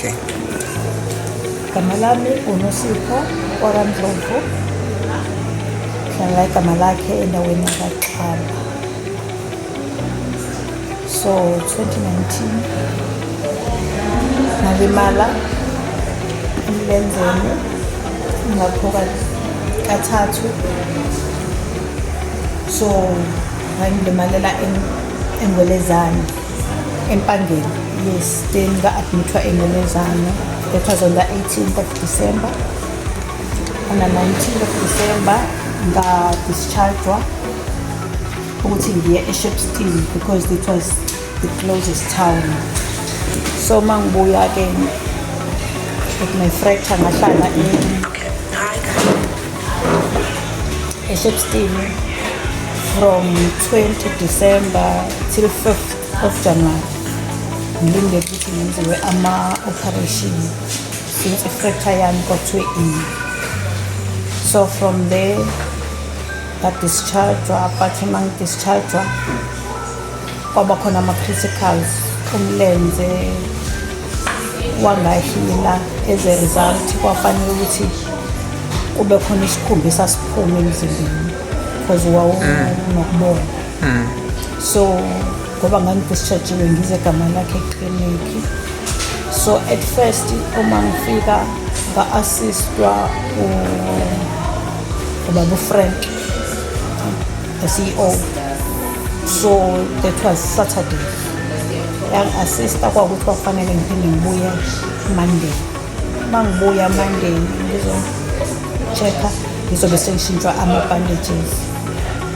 Okay. Igama lami uNosipho Orandlovu. Ngihlala igama lakhe endaweni yakaXaba. So 2019 ngalimala emlenzeni ngaphoka kathathu. So ngilimalela eNgwelezane empangeni. Yes, then nga-admithwa eNgwelezane. That was on the 18th of December. On the 19th of December nga-discharged ukuthi ngiye eShepstone because it was the closest town. So mangibuya ke with my fracture ngahlala eShepstone from 20 December till 5th of January. Ngilinde ukuthi ngenziwe ama-operation since i-fracture yami kwathiwe ini. So from there nga-discharged, but mangi-discharged kwaba khona ama-criticals. Umlenze wangahila as a result kwafanele ukuthi kube khona isikhumba esasiphume emzimbeni because wawunokubona. So ngoba ngangi-discharge-iwe ngize egama lakhe ekliniki. So at first uma ngifika nga-assistwa ubaba uFrank, the CEO. So that was Saturday. Yang-assista kwakuthi kwafanele ngiphinde ngibuye Monday. Mangibuya Monday ngizo-check-a ngizobe sengishintshwa ama-bandages.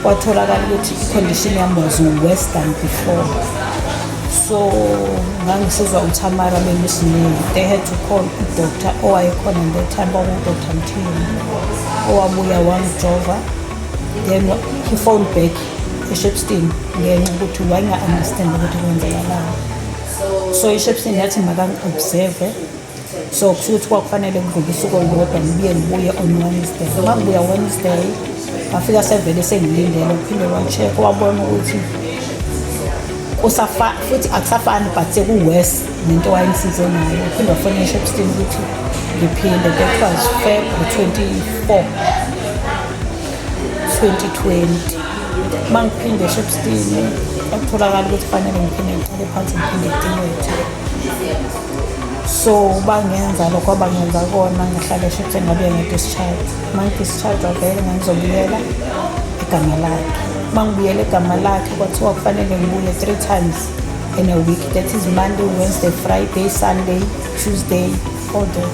Kwatholakala ukuthi i-condition yami was worse than before. So ngangisizwa uThamara Melisine. They had to call i-doctor owayekhona in that time Dr. Mthini owabuya wangijova. Then he phoned back eShepstone ngenxa ukuthi wayenga-understand ukuthi kwenzakalani. So eShepstone yathi makangi-observe. So kusho ukuthi kwakufanele ngidlule usuku olulodwa ngibuye on Wednesday. Uma ngibuya Wednesday ngafika sevele sengilindele uphinde wa-check wabona ukuthi futhi akusafani but seku-worse nento wayengisize nayo. Uphinde wafona eShepstone ukuthi ngiphinde. That was February 24, 2020. Uma ngiphinde eShepstone kwatholakala ukuthi fanele ngiphinde ngiqale phansi ngiphinde ngiqinethe. So bangenza lokho abangenza kona ngahlala eShepstone ngabuye nge-discharge. Uma ngi-discharge vele ngangizobuyela igama lakhe. Uma ngibuyela igama lakhe kwathiwa kufanele ngibuye 3 times in a week. That is Monday, Wednesday, Friday, Sunday, Tuesday, all day.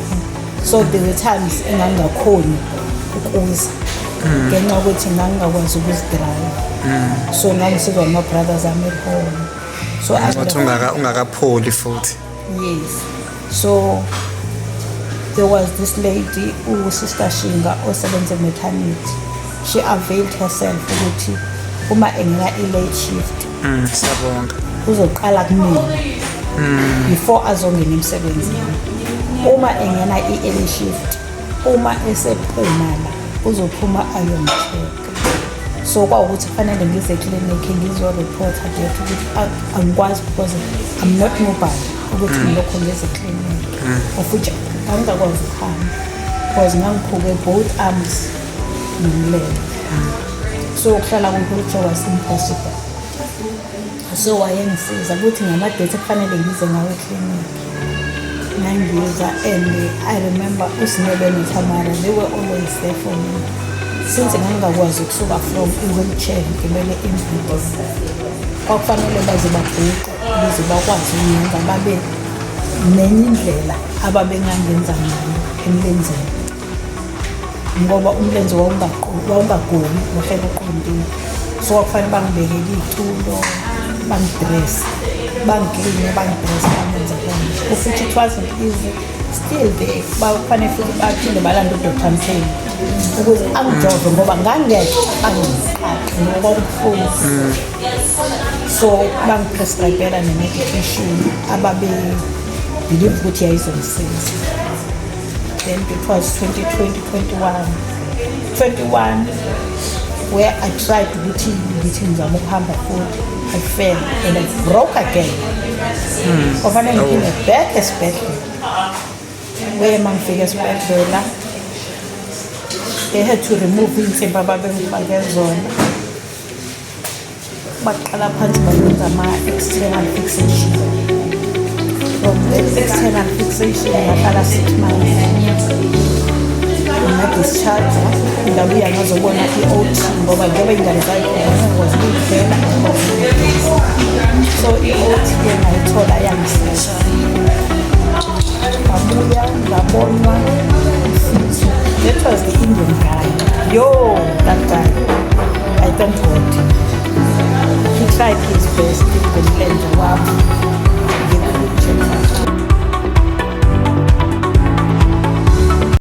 So there were times engangakhoni ukuza ngenxa yokuthi ngangingakwazi ukuzidrayiva. So ngangisizwa ama-brothers ami ekhona. So ungakapholi futhi. Yes. So there was this lady Sister Shinga osebenza maternity. She availed herself ukuthi uma engena i-late shift sabonga uzoqala kumina before azongena emsebenzini. Uma engena i-early shift, uma esephuma la uzophuma ayomcheck. So kwawukuthi kufanele ngize ekliniki ngizo-reporta that ukuthi angikwazi because I'm not mobile ukuthi ngilokho ngize ekliniki. Of which angikakwazi ukuhamba because ngangiphuke both arms nomlenze. So ukuhlala ku-wheelchair was impossible. So wayengisiza ukuthi ngama-date kufanele ngize ngawo ekliniki nangiza. And I remember uSinebe noThamara, they were always there for me since ngangingakwazi ukusuka from i-wheelchair ngibele embhedeni. Kwakufanele baze babhuqe ukuze bakwazi ukungenza babe nenye indlela ababengangenza ngayo emlenzeni ngoba umlenze wawungagobi wahlala uqondile. So kwakufanele bangibekele iy'tulo, bangidresse, bangikline, bangidresse, bangenza konke. Futhi it wasn't easy. Still there bakufanele futhi baphinde balanda uDr. Mtheni ukuze angijove ngoba ngangeke angiqaqe ngoba kubuhlungu. So bangiprescribela ne-medication ababe-believe ukuthi yayizongisiza. Then it was 2021 where I tried ukuthi ngizama ukuhamba futhi. I fell and I broke again. Kufanele ngiphinde back esibhedlela where mangifika esibhedlela, they had to remove iy'nsimbi ababengifake zona. Baqala phansi bayenza ama-external fixation. From the external fixation ngahlala 6 months. Ngadischarge ngabuya ngazobona i-OT ngoba njengoba ingane zayikhona ngikwazi ukuyivela. So i-OT-ke ngayithola yangisiza. Ngabuya ngabonwa futhi. That was the Indian guy. Yo, that guy. I thank God. He tried his best to blend the wap.